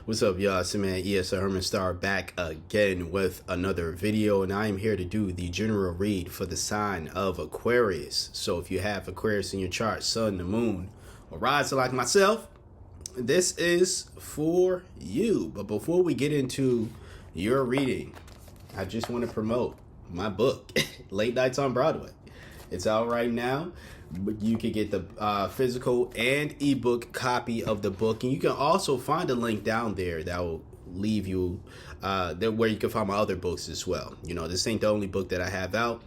What's up, y'all? It's your man ESL Herman Star back again with another video, and I am here to do the general read for the sign of Aquarius. So if you have Aquarius in your chart, sun, the moon, or rising like myself, this is for you. But before we get into your reading, I just want to promote my book, Late Nights on Broadway. It's out right now. But you can get the physical and ebook copy of the book, and you can also find a link down there that will leave you where you can find my other books as well. You know, this ain't the only book that I have out.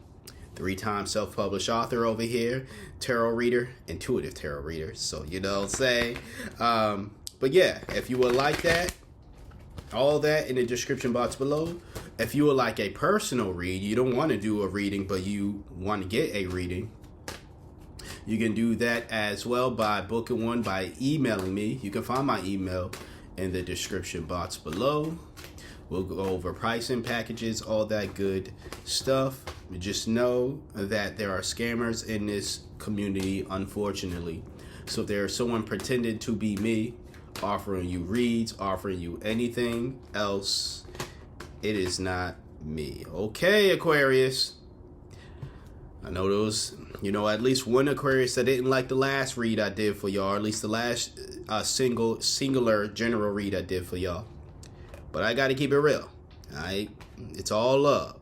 3-time self-published author over here, tarot reader, intuitive tarot reader. So you know what I'm saying. But yeah, if you would like that, all that in the description box below. If you would like a personal read, you don't want to do a reading, but you want to get a reading, you can do that as well by booking one by emailing me. You can find my email in the description box below. We'll go over pricing, packages, all that good stuff. Just know that there are scammers in this community, unfortunately. So if there's someone pretending to be me, offering you reads, offering you anything else, it is not me. Okay, Aquarius. I know those, at least one Aquarius that didn't like the last read I did for y'all, or at least the last singular general read I did for y'all. But I got to keep it real. All right? It's all love.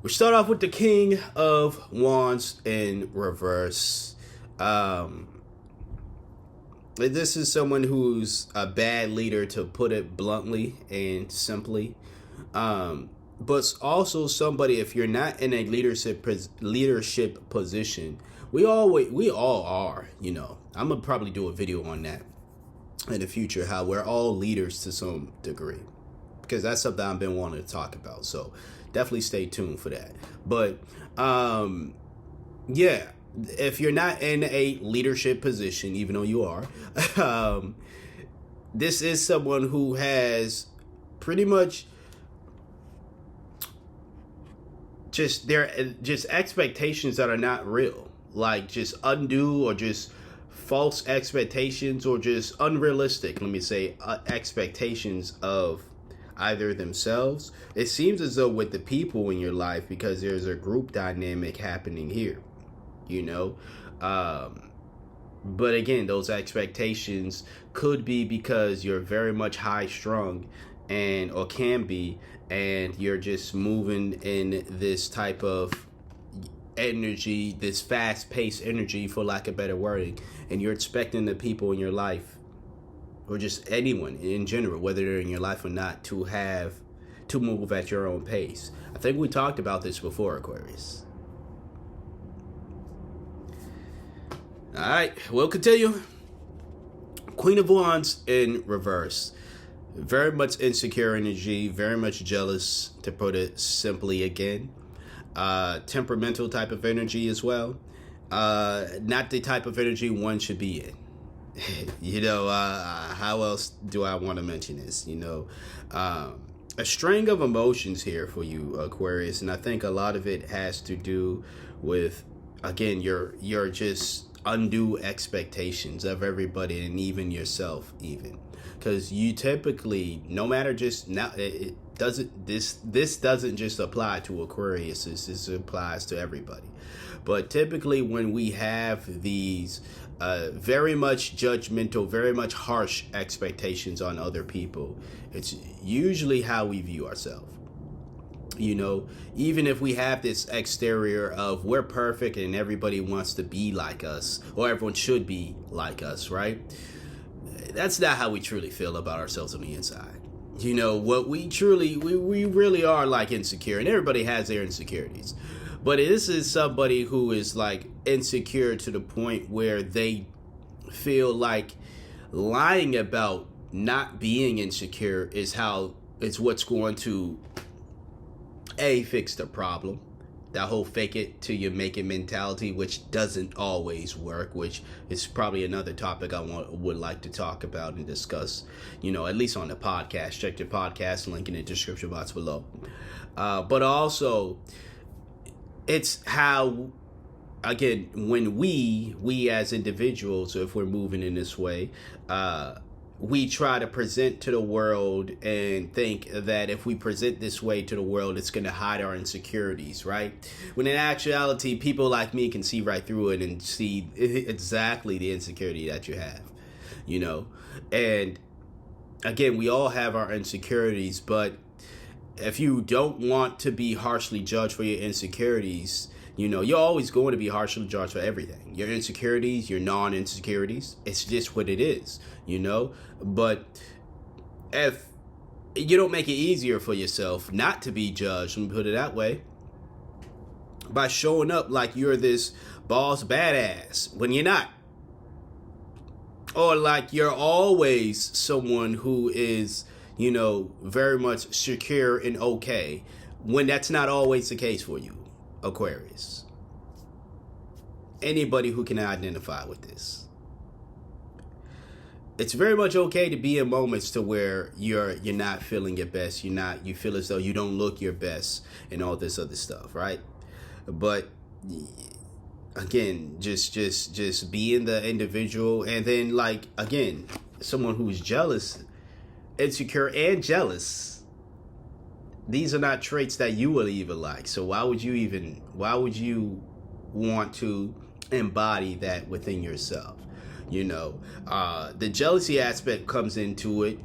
We start off with the King of Wands in reverse. This is someone who's a bad leader, to put it bluntly and simply. But also somebody, if you're not in a leadership position, we all are, I'm gonna probably do a video on that in the future, how we're all leaders to some degree, because that's something I've been wanting to talk about. So definitely stay tuned for that. But yeah, if you're not in a leadership position, even though you are, this is someone who has pretty much just expectations that are not real, like just undue or just false expectations, or just unrealistic, let me say, expectations of either themselves. It seems as though with the people in your life, because there's a group dynamic happening here, but again, those expectations could be because you're very much high strung, or can be, and you're just moving in this type of energy, this fast-paced energy, for lack of better wording, and you're expecting the people in your life, or just anyone in general, whether they're in your life or not, to move at your own pace. I think we talked about this before, Aquarius. All right, we'll continue. Queen of Wands in reverse. Very much insecure energy, very much jealous, to put it simply again. Temperamental type of energy as well. Not the type of energy one should be in. How else do I want to mention this? A string of emotions here for you, Aquarius, and I think a lot of it has to do with, again, your just undue expectations of everybody, and even yourself, even. Because you typically, no matter, just now, this doesn't just apply to Aquarius. This applies to everybody. But typically, when we have these very much judgmental, very much harsh expectations on other people, it's usually how we view ourselves. Even if we have this exterior of we're perfect and everybody wants to be like us, or everyone should be like us, right? That's not how we truly feel about ourselves on the inside. What we really are, like, insecure, and everybody has their insecurities. But this is somebody who is like insecure to the point where they feel like lying about not being insecure is what's going to fix the problem. That whole fake it till you make it mentality, which doesn't always work, which is probably another topic I would like to talk about and discuss, at least on the podcast. Check the podcast link in the description box below. But also, it's how, again, when we as individuals, if we're moving in this way, we try to present to the world and think that if we present this way to the world, it's going to hide our insecurities, right? When in actuality, people like me can see right through it and see exactly the insecurity that you have, you know? And again, we all have our insecurities, but if you don't want to be harshly judged for your insecurities, you know, you're always going to be harshly judged for everything. Your insecurities, your non-insecurities, it's just what it is, you know? But if you don't make it easier for yourself not to be judged, let me put it that way, by showing up like you're this boss badass when you're not. Or like you're always someone who is, you know, very much secure and okay, when that's not always the case for you, Aquarius. Anybody who can identify with this. It's very much okay to be in moments to where you're not feeling your best. You feel as though you don't look your best and all this other stuff, right? But again, just being the individual, and then like again, someone who's jealous, insecure, and jealous. These are not traits that you will even like. So why would you want to embody that within yourself? You know, the jealousy aspect comes into it,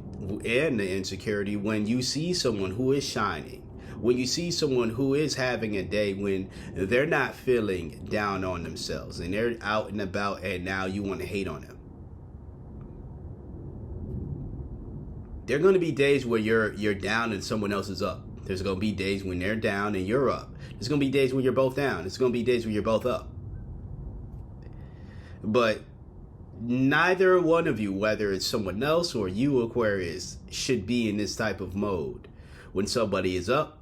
and the insecurity, when you see someone who is shining, when you see someone who is having a day when they're not feeling down on themselves and they're out and about, and now you want to hate on them. There are going to be days where you're down and someone else is up. There's going to be days when they're down and you're up. There's going to be days when you're both down. There's going to be days when you're both up. But neither one of you, whether it's someone else or you, Aquarius, should be in this type of mode. When somebody is up,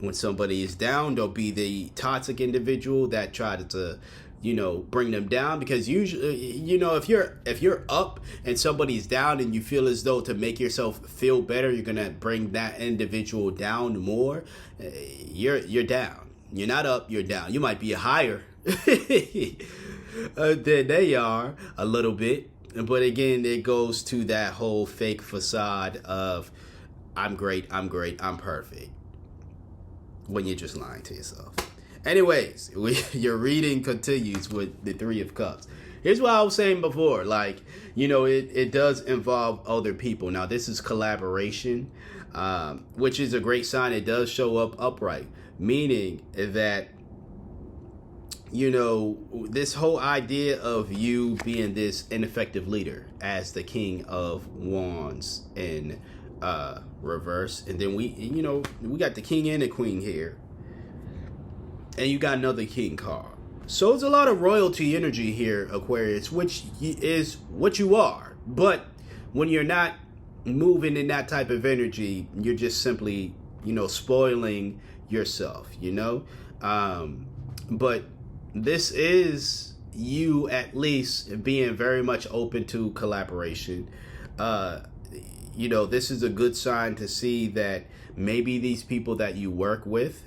when somebody is down, don't be the toxic individual that tries to, you know, bring them down. Because usually, you know, if you're up and somebody's down and you feel as though to make yourself feel better, you're gonna bring that individual down more, you're down. You're not up, you're down. You might be higher than they are a little bit. But again, it goes to that whole fake facade of I'm great, I'm perfect, when you're just lying to yourself. Anyways, your reading continues with the Three of Cups. Here's what I was saying before. Like, you know, it does involve other people. Now, this is collaboration, which is a great sign. It does show up upright, meaning that, you know, this whole idea of you being this ineffective leader as the King of Wands in reverse. And then we got the King and the Queen here. And you got another King card. So it's a lot of royalty energy here, Aquarius, which is what you are. But when you're not moving in that type of energy, you're just simply, you know, spoiling yourself, you know. But this is you at least being very much open to collaboration. You know, this is a good sign to see that maybe these people that you work with,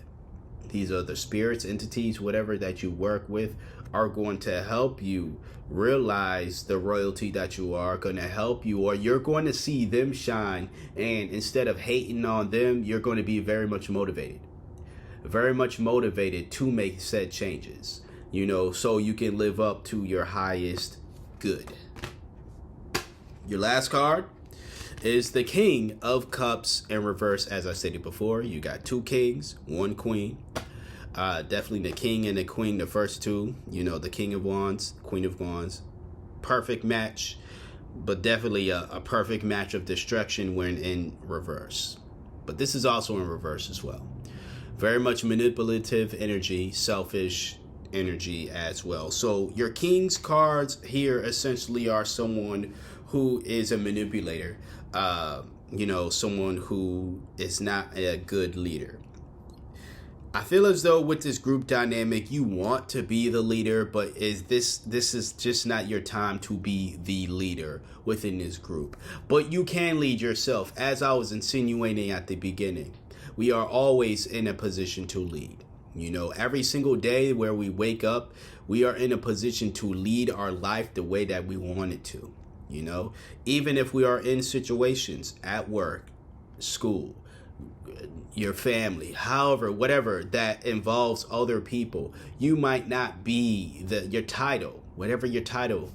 these are the spirits, entities, whatever that you work with, are going to help you realize the royalty that you are, going to help you, or you're going to see them shine. And instead of hating on them, you're going to be very much motivated to make said changes, you know, so you can live up to your highest good. Your last card is the King of Cups in reverse. As I stated before, you got two kings, one queen. Definitely the King and the Queen, the first two. You know, the King of Wands, Queen of Wands. Perfect match, but definitely a perfect match of destruction when in reverse. But this is also in reverse as well. Very much manipulative energy, selfish energy as well. So your King's cards here essentially are someone who is a manipulator. You know, someone who is not a good leader. I feel as though with this group dynamic, you want to be the leader, but this is just not your time to be the leader within this group. But you can lead yourself. As I was insinuating at the beginning, we are always in a position to lead. You know, every single day where we wake up, we are in a position to lead our life the way that we want it to. You know, even if we are in situations at work, school, your family, however, whatever that involves other people, you might not be your title, whatever your title,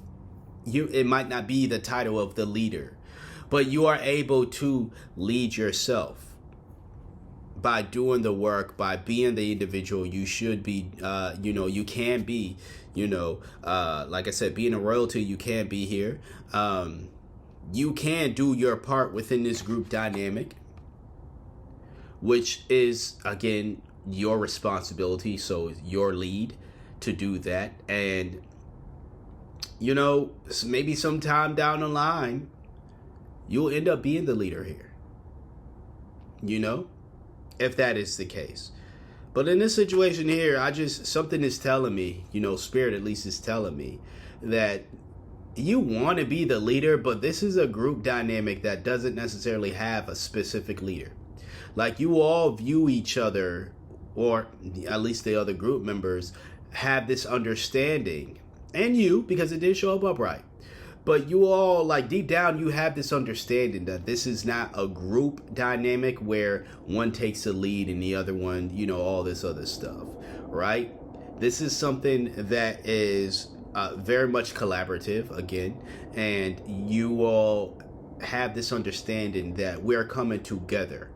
it might not be the title of the leader, but you are able to lead yourself by doing the work, by being the individual you should be. You can be, like I said, being a royalty, you can be here. You can do your part within this group dynamic, which is, again, your responsibility. So your lead to do that. And, maybe sometime down the line, you'll end up being the leader here, if that is the case. But in this situation here, something is telling me, Spirit at least is telling me that you want to be the leader, but this is a group dynamic that doesn't necessarily have a specific leader. Like, you all view each other, or at least the other group members have this understanding, and you, because it did show up upright. But you all, like, deep down, you have this understanding that this is not a group dynamic where one takes the lead and the other one, all this other stuff, right? This is something that is very much collaborative, again, and you all have this understanding that we're coming together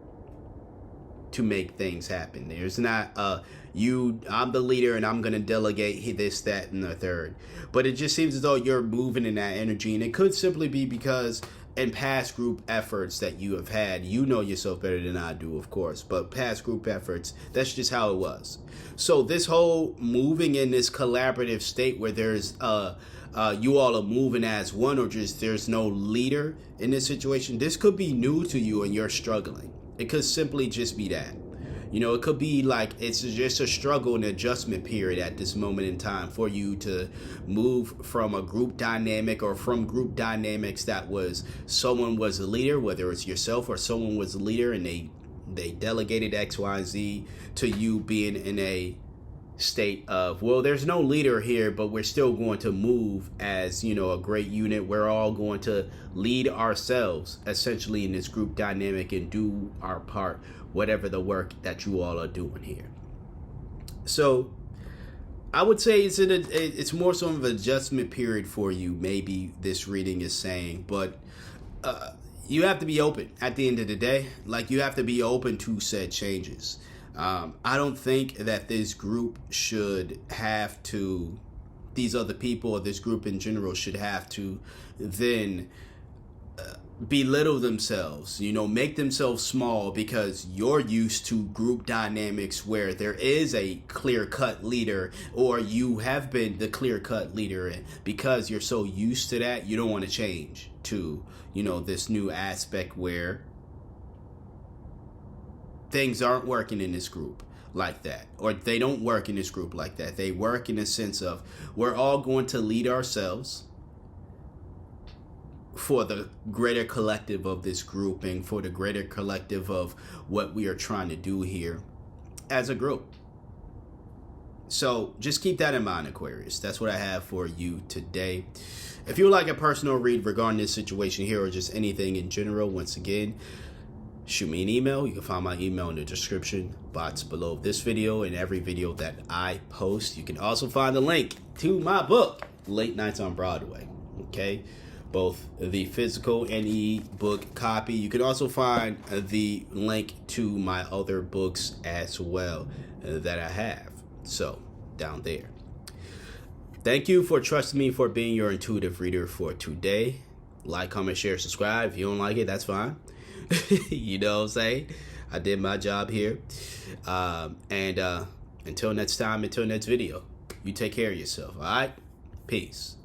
to make things happen. There's not I'm the leader and I'm gonna delegate this, that, and the third. But it just seems as though you're moving in that energy, and it could simply be because in past group efforts that you have had, you know yourself better than I do, of course, but past group efforts, that's just how it was. So this whole moving in this collaborative state where there's you all are moving as one, or just there's no leader in this situation, this could be new to you and you're struggling. It could simply just be that. It could be like it's just a struggle and adjustment period at this moment in time for you to move from a group dynamic, or from group dynamics that was someone was a leader, whether it's yourself or someone was a leader and they delegated X, Y, and Z, to you being in a state of, well, there's no leader here, but we're still going to move as, a great unit. We're all going to lead ourselves essentially in this group dynamic and do our part, whatever the work that you all are doing here. So I would say it's more so of an adjustment period for you, maybe this reading is saying, but you have to be open at the end of the day. Like, you have to be open to said changes. I don't think that this group should have to, these other people or this group in general should have to then belittle themselves, make themselves small because you're used to group dynamics where there is a clear-cut leader, or you have been the clear-cut leader, and because you're so used to that, you don't want to change to, this new aspect where things aren't working in this group like that, or they don't work in this group like that. They work in a sense of, we're all going to lead ourselves for the greater collective of this grouping, for the greater collective of what we are trying to do here as a group. So just keep that in mind, Aquarius. That's what I have for you today. If you would like a personal read regarding this situation here, or just anything in general, once again, shoot me an email. You can find my email in the description box below this video and every video that I post. You can also find the link to my book, Late Nights on Broadway. Okay, both the physical and e-book copy. You can also find the link to my other books as well that I have. So down there. Thank you for trusting me, for being your intuitive reader for today. Like, comment, share, subscribe. If you don't like it, that's fine. You know what I'm saying? I did my job here. And until next time, until next video, you take care of yourself. All right? Peace.